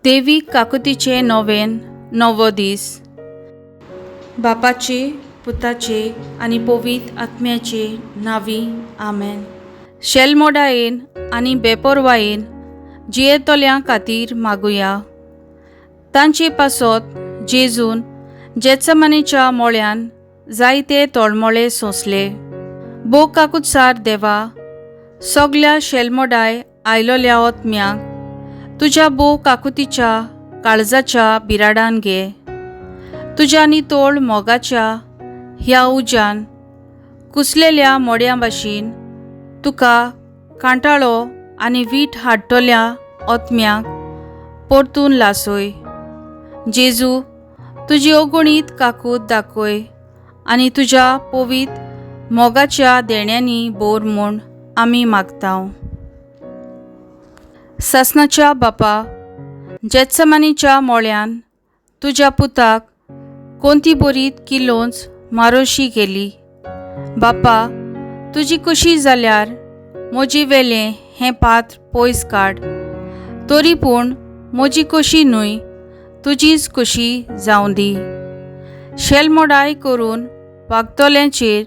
देवीक काकुतीचे नवो दीस. बापाचे, पुताचे आनी पवित्र आत्म्याचे नांवी आमेन. शेलमोडायेन आनी बेपरवायेन जियेतोल्यां खातीर मागुया. तांचे पासत जेजून जेत्समानेच्या मोळ्यान जायते तळमळे सोंसले. बो काकुतसार देवा, सगल्या शेलमोडाय आयलोल्या आत्म्यांक तुज्या बो काकुतीच्या काळजाच्या बिराडान घे. तुज्या नितोळ मोगाच्या ह्या उज्यान कुसलेल्या मोड्या भाशेन तुका कांटाळो आनी वीट हाडटोल्या आत्म्यांक परतून लासय. जेजू, तुजी अगणीत काकूत दाखय आनी तुज्या पवित्र मोगाच्या देण्यांनी बोर म्हूण आमी मागतांव. सासणाच्या बापा, जेत्समानेच्या मोळ्यान तुज्या पुताक कोणती बरीत किल्लोंच मारोशी गेली. बापा, तुजी कुशी जाल्यार म्हजे वेलें हें पात्र पयस काड. तरी पूण म्हजी कुशी न्हय, तुजीच कुशी जावं दी. शेलमोडाय करून वागतोल्यांचेर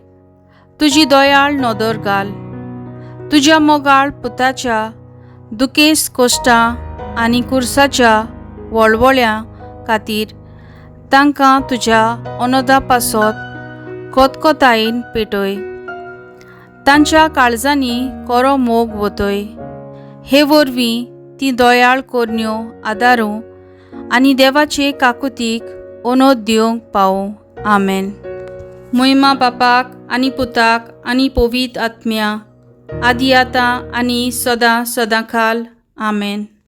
तुजी दयाळ नदर घाल. तुज्या मोगाळ पुताच्या दुखेस्त कोश्टां आनी कुर्साच्या वळवळ्यां खातीर तांकां तुज्या अनोदा पासत कोतकोतायेन पेटय. तांच्या काळजांनी कोरो मोग वतय. हे वरवीं ती दयाळ कोरन्यो आदारूं आनी देवाचे काकुतीक अनोद दिवंक पावूं. आमेन. महिमा बापाक आनी पुताक आनी पवित्र आत्म्या, आदी आतां आनी सदां सदांकाल. आमेन.